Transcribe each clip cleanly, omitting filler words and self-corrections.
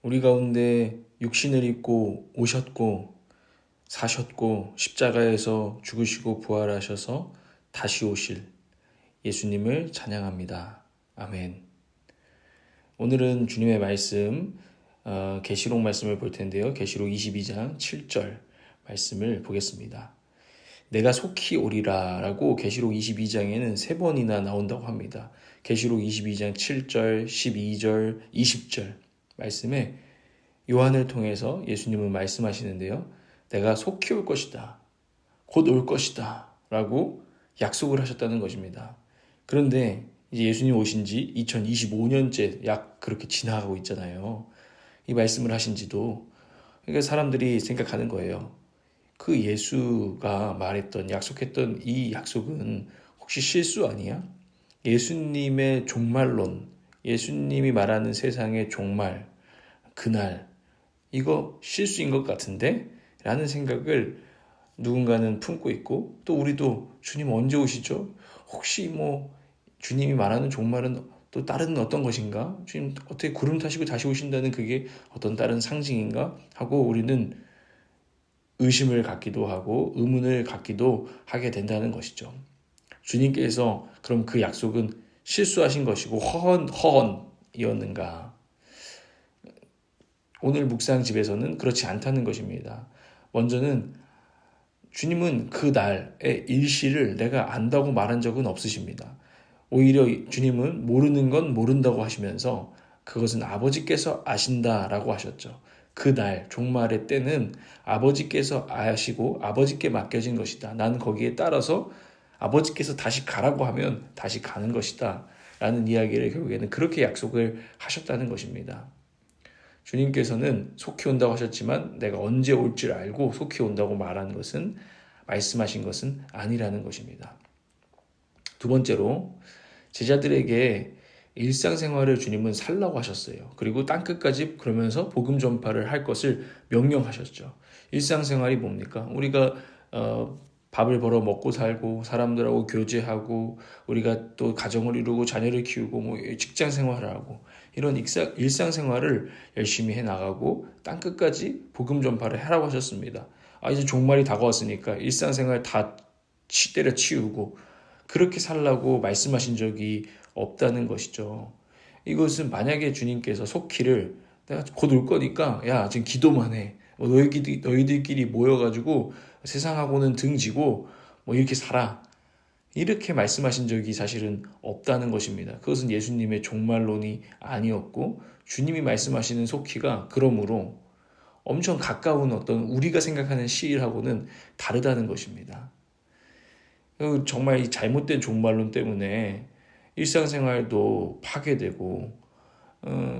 우리 가운데 육신을 입고 오셨고 사셨고 십자가에서 죽으시고 부활하셔서 다시 오실 예수님을 찬양합니다. 아멘. 오늘은 주님의 말씀 계시록 말씀을 볼 텐데요. 계시록 22장 7절 말씀을 보겠습니다. 내가 속히 오리라 라고 계시록 22장에는 3번이나 나온다고 합니다. 계시록 22장 7절, 12절, 20절 말씀에 요한을 통해서 예수님은 말씀하시는데요. 내가 속히 올 것이다. 곧 올 것이다. 라고 약속을 하셨다는 것입니다. 그런데 이제 예수님 오신 지 2025년째 약 그렇게 지나가고 있잖아요. 이 말씀을 하신 지도. 그러니까 사람들이 생각하는 거예요. 그 예수가 말했던, 약속했던 이 약속은 혹시 실수 아니야? 예수님의 종말론, 예수님이 말하는 세상의 종말, 그날, 이거 실수인 것 같은데? 라는 생각을 누군가는 품고 있고, 또 우리도 주님 언제 오시죠? 혹시 주님이 말하는 종말은 또 다른 어떤 것인가? 주님 어떻게 구름 타시고 다시 오신다는 그게 어떤 다른 상징인가? 하고 우리는 의심을 갖기도 하고 의문을 갖기도 하게 된다는 것이죠. 주님께서 그럼 그 약속은 실수하신 것이고 허언이었는가? 오늘 묵상집에서는 그렇지 않다는 것입니다. 먼저는 주님은 그 날의 일시를 내가 안다고 말한 적은 없으십니다. 오히려 주님은 모르는 건 모른다고 하시면서 그것은 아버지께서 아신다라고 하셨죠. 그 날 종말의 때는 아버지께서 아시고 아버지께 맡겨진 것이다. 난 거기에 따라서 아버지께서 다시 가라고 하면 다시 가는 것이다. 라는 이야기를 결국에는 그렇게 약속을 하셨다는 것입니다. 주님께서는 속히 온다고 하셨지만 내가 언제 올 줄 알고 속히 온다고 말씀하신 것은 아니라는 것입니다. 두 번째로 제자들에게 일상생활을 주님은 살라고 하셨어요. 그리고 땅끝까지 그러면서 복음 전파를 할 것을 명령하셨죠. 일상생활이 뭡니까? 우리가 밥을 벌어 먹고 살고 사람들하고 교제하고 우리가 또 가정을 이루고 자녀를 키우고 직장 생활을 하고 이런 일상생활을 열심히 해나가고 땅끝까지 복음 전파를 하라고 하셨습니다. 이제 종말이 다가왔으니까 일상생활 다 때려치우고 그렇게 살라고 말씀하신 적이 없다는 것이죠. 이것은 만약에 주님께서 속히를 내가 곧 올 거니까 야 지금 기도만 해. 너희들끼리 모여가지고 세상하고는 등지고 이렇게 살아. 이렇게 말씀하신 적이 사실은 없다는 것입니다. 그것은 예수님의 종말론이 아니었고 주님이 말씀하시는 속히가 그러므로 엄청 가까운 어떤 우리가 생각하는 시일하고는 다르다는 것입니다. 정말 이 잘못된 종말론 때문에 일상생활도 파괴되고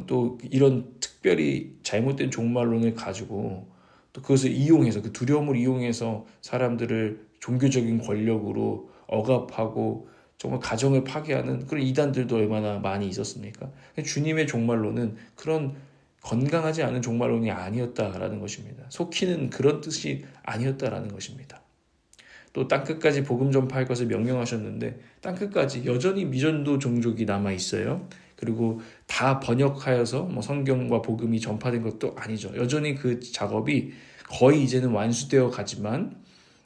또 이런 특별히 잘못된 종말론을 가지고 또 그것을 이용해서 그 두려움을 이용해서 사람들을 종교적인 권력으로 억압하고 정말 가정을 파괴하는 그런 이단들도 얼마나 많이 있었습니까? 주님의 종말론은 그런 건강하지 않은 종말론이 아니었다라는 것입니다. 속히는 그런 뜻이 아니었다라는 것입니다. 또 땅끝까지 복음 전파할 것을 명령하셨는데 땅끝까지 여전히 미전도 종족이 남아있어요. 그리고 다 번역하여서 성경과 복음이 전파된 것도 아니죠. 여전히 그 작업이 거의 이제는 완수되어 가지만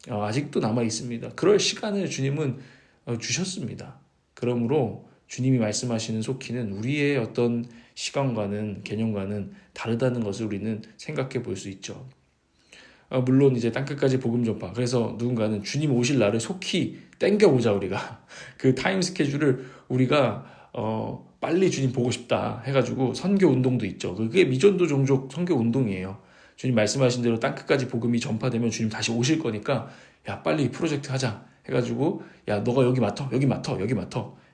아직도 남아있습니다. 그럴 시간을 주님은 주셨습니다. 그러므로 주님이 말씀하시는 속히는 우리의 어떤 시간과는 개념과는 다르다는 것을 우리는 생각해 볼 수 있죠. 물론 이제 땅끝까지 복음 전파. 그래서 누군가는 주님 오실 날을 속히 땡겨보자 우리가. 그 타임 스케줄을 우리가 빨리 주님 보고 싶다 해가지고 선교 운동도 있죠. 그게 미전도 종족 선교 운동이에요. 주님 말씀하신 대로 땅끝까지 복음이 전파되면 주님 다시 오실 거니까 야 빨리 프로젝트 하자 해가지고 야 너가 여기 맡어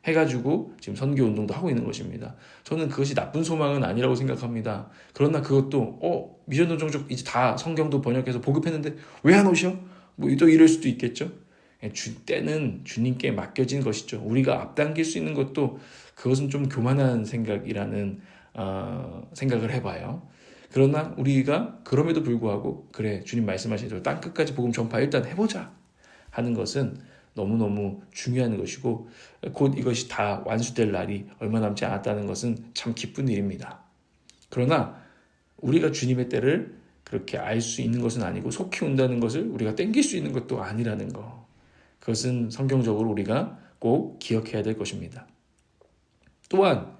해가지고 지금 선교 운동도 하고 있는 것입니다. 저는 그것이 나쁜 소망은 아니라고 생각합니다. 그러나 그것도 미전도 종족 이제 다 성경도 번역해서 보급했는데 왜 안 오셔? 또 이럴 수도 있겠죠. 때는 주님께 맡겨진 것이죠. 우리가 앞당길 수 있는 것도 그것은 좀 교만한 생각이라는 생각을 해봐요. 그러나 우리가 그럼에도 불구하고 그래 주님 말씀하신 대로 땅끝까지 복음 전파 일단 해보자 하는 것은 너무너무 중요한 것이고 곧 이것이 다 완수될 날이 얼마 남지 않았다는 것은 참 기쁜 일입니다. 그러나 우리가 주님의 때를 그렇게 알 수 있는 것은 아니고 속히 온다는 것을 우리가 땡길 수 있는 것도 아니라는 것. 그것은 성경적으로 우리가 꼭 기억해야 될 것입니다. 또한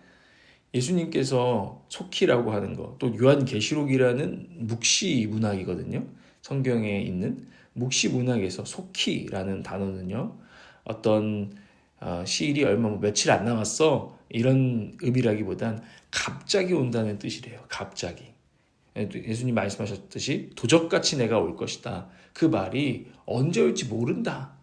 예수님께서 속히라고 하는 것, 또 요한계시록이라는 묵시 문학이거든요. 성경에 있는 묵시 문학에서 속히라는 단어는요. 어떤 시일이 얼마 며칠 안 남았어 이런 의미라기보단 갑자기 온다는 뜻이래요. 갑자기. 예수님 말씀하셨듯이 도적같이 내가 올 것이다. 그 말이 언제 올지 모른다.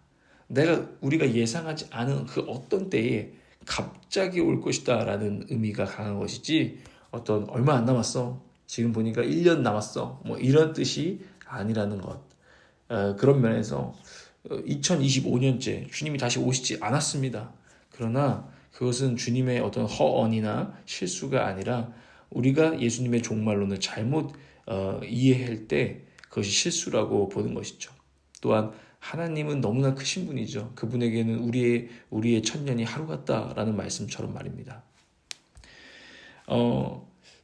우리가 예상하지 않은 그 어떤 때에 갑자기 올 것이다 라는 의미가 강한 것이지 어떤 얼마 안 남았어. 지금 보니까 1년 남았어. 뭐 이런 뜻이 아니라는 것. 그런 면에서 2025년째 주님이 다시 오시지 않았습니다. 그러나 그것은 주님의 어떤 허언이나 실수가 아니라 우리가 예수님의 종말론을 잘못 이해할 때 그것이 실수라고 보는 것이죠. 또한 하나님은 너무나 크신 분이죠. 그분에게는 우리의 천년이 하루 같다라는 말씀처럼 말입니다.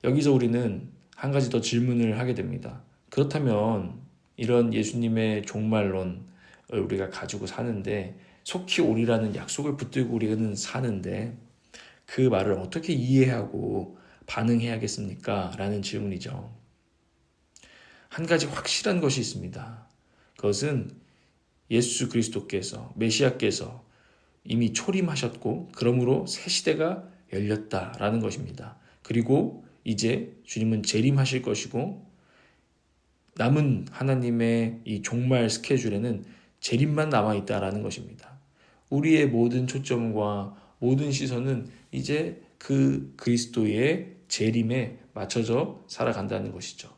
여기서 우리는 한 가지 더 질문을 하게 됩니다. 그렇다면 이런 예수님의 종말론을 우리가 가지고 사는데 속히 오리라는 약속을 붙들고 우리는 사는데 그 말을 어떻게 이해하고 반응해야겠습니까? 라는 질문이죠. 한 가지 확실한 것이 있습니다. 그것은 예수 그리스도께서 메시아께서 이미 초림하셨고 그러므로 새 시대가 열렸다라는 것입니다. 그리고 이제 주님은 재림하실 것이고 남은 하나님의 이 종말 스케줄에는 재림만 남아있다라는 것입니다. 우리의 모든 초점과 모든 시선은 이제 그 그리스도의 재림에 맞춰져 살아간다는 것이죠.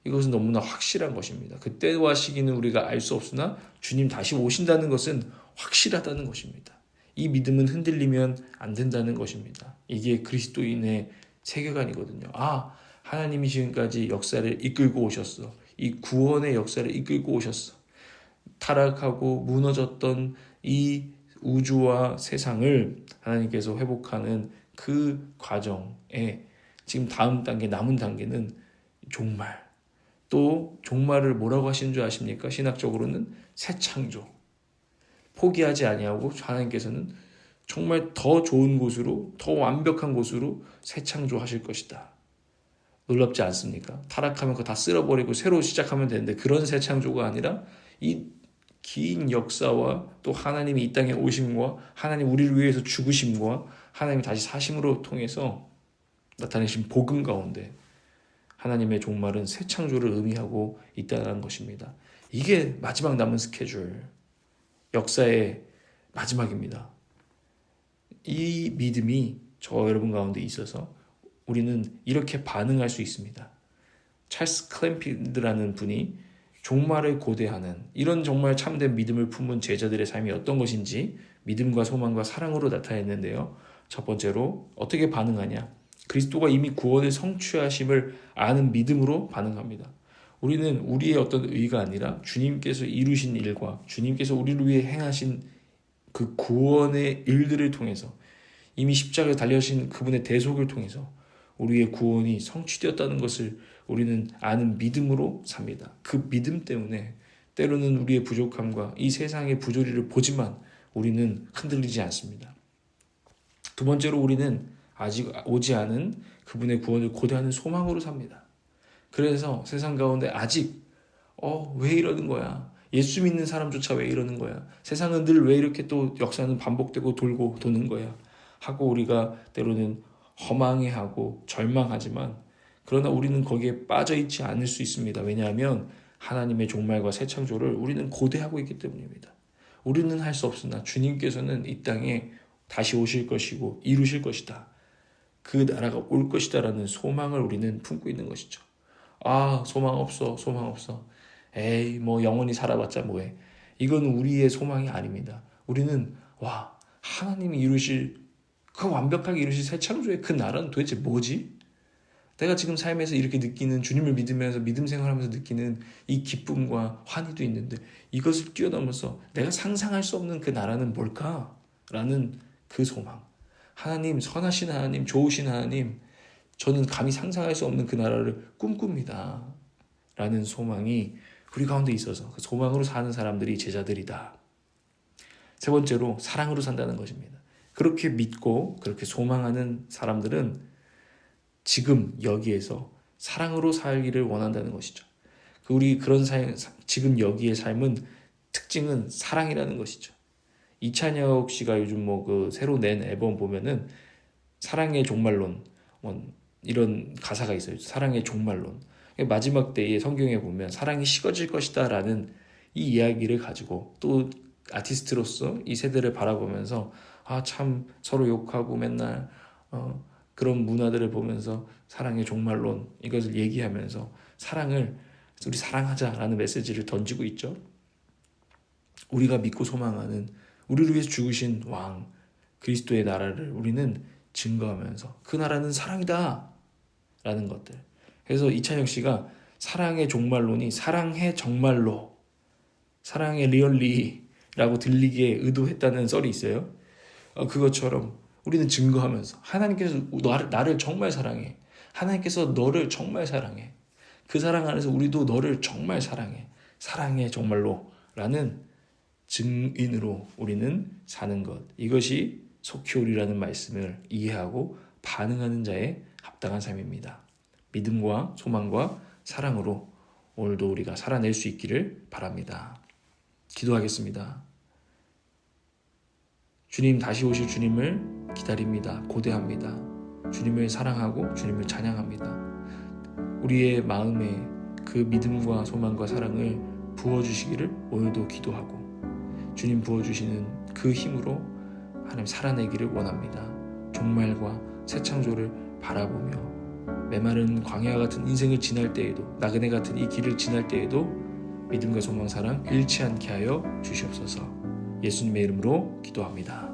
이것은 너무나 확실한 것입니다. 그때와 시기는 우리가 알 수 없으나 주님 다시 오신다는 것은 확실하다는 것입니다. 이 믿음은 흔들리면 안 된다는 것입니다. 이게 그리스도인의 세계관이거든요. 하나님이 지금까지 역사를 이끌고 오셨어. 이 구원의 역사를 이끌고 오셨어. 타락하고 무너졌던 이 우주와 세상을 하나님께서 회복하는 그 과정에 지금 다음 단계, 남은 단계는 종말. 또 종말을 뭐라고 하시는 줄 아십니까? 신학적으로는 새 창조. 포기하지 아니하고 하나님께서는 정말 더 좋은 곳으로, 더 완벽한 곳으로 새 창조하실 것이다. 놀랍지 않습니까? 타락하면 그거 다 쓸어버리고 새로 시작하면 되는데 그런 새 창조가 아니라 이 긴 역사와 또 하나님이 이 땅에 오심과 하나님 우리를 위해서 죽으심과 하나님이 다시 사심으로 통해서 나타내신 복음 가운데 하나님의 종말은 새 창조를 의미하고 있다는 것입니다. 이게 마지막 남은 스케줄, 역사의 마지막입니다. 이 믿음이 저 여러분 가운데 있어서 우리는 이렇게 반응할 수 있습니다. 찰스 클램피드라는 분이 종말을 고대하는 이런 정말 참된 믿음을 품은 제자들의 삶이 어떤 것인지 믿음과 소망과 사랑으로 나타냈는데요. 첫 번째로 어떻게 반응하냐? 그리스도가 이미 구원을 성취하심을 아는 믿음으로 반응합니다. 우리는 우리의 어떤 의가 아니라 주님께서 이루신 일과 주님께서 우리를 위해 행하신 그 구원의 일들을 통해서 이미 십자가에 달려신 그분의 대속을 통해서 우리의 구원이 성취되었다는 것을 우리는 아는 믿음으로 삽니다. 그 믿음 때문에 때로는 우리의 부족함과 이 세상의 부조리를 보지만 우리는 흔들리지 않습니다. 두 번째로 우리는 아직 오지 않은 그분의 구원을 고대하는 소망으로 삽니다. 그래서 세상 가운데 아직 왜 이러는 거야? 예수 믿는 사람조차 왜 이러는 거야? 세상은 늘 왜 이렇게 또 역사는 반복되고 돌고 도는 거야? 하고 우리가 때로는 허망해하고 절망하지만 그러나 우리는 거기에 빠져있지 않을 수 있습니다. 왜냐하면 하나님의 종말과 새 창조를 우리는 고대하고 있기 때문입니다. 우리는 할 수 없으나 주님께서는 이 땅에 다시 오실 것이고 이루실 것이다. 그 나라가 올 것이다라는 소망을 우리는 품고 있는 것이죠. 소망 없어. 에이, 영원히 살아봤자 뭐해. 이건 우리의 소망이 아닙니다. 우리는 하나님이 이루실 그 완벽하게 이루실 새 창조의 그 나라는 도대체 뭐지? 내가 지금 삶에서 이렇게 느끼는, 주님을 믿으면서 믿음 생활하면서 느끼는 이 기쁨과 환희도 있는데 이것을 뛰어넘어서 내가 상상할 수 없는 그 나라는 뭘까? 라는 그 소망. 하나님, 선하신 하나님, 좋으신 하나님, 저는 감히 상상할 수 없는 그 나라를 꿈꿉니다. 라는 소망이 우리 가운데 있어서 그 소망으로 사는 사람들이 제자들이다. 세 번째로 사랑으로 산다는 것입니다. 그렇게 믿고 그렇게 소망하는 사람들은 지금 여기에서 사랑으로 살기를 원한다는 것이죠. 우리 그런 지금 여기의 삶은 특징은 사랑이라는 것이죠. 이찬혁 씨가 요즘 그 새로 낸 앨범 보면은 사랑의 종말론 이런 가사가 있어요. 사랑의 종말론. 마지막 때에 성경에 보면 사랑이 식어질 것이다 라는 이 이야기를 가지고 또 아티스트로서 이 세대를 바라보면서 참 서로 욕하고 맨날 그런 문화들을 보면서 사랑의 종말론 이것을 얘기하면서 사랑을 우리 사랑하자라는 메시지를 던지고 있죠. 우리가 믿고 소망하는 우리를 위해서 죽으신 왕 그리스도의 나라를 우리는 증거하면서 그 나라는 사랑이다 라는 것들. 그래서 이찬혁 씨가 사랑의 종말론이 사랑해 정말로 사랑의 리얼리라고 들리게 의도했다는 썰이 있어요. 그것처럼 우리는 증거하면서 하나님께서 나를 정말 사랑해. 하나님께서 너를 정말 사랑해. 그 사랑 안에서 우리도 너를 정말 사랑해. 사랑해 정말로 라는 증인으로 우리는 사는 것. 이것이 속히오리라는 말씀을 이해하고 반응하는 자의 합당한 삶입니다. 믿음과 소망과 사랑으로 오늘도 우리가 살아낼 수 있기를 바랍니다. 기도하겠습니다. 주님, 다시 오실 주님을 기다립니다. 고대합니다. 주님을 사랑하고 주님을 찬양합니다. 우리의 마음에 그 믿음과 소망과 사랑을 부어주시기를 오늘도 기도하고 주님 부어주시는 그 힘으로 하나님 살아내기를 원합니다. 종말과 새 창조를 바라보며 메마른 광야 같은 인생을 지날 때에도 나그네 같은 이 길을 지날 때에도 믿음과 소망 사랑 잃지 않게 하여 주시옵소서. 예수님의 이름으로 기도합니다.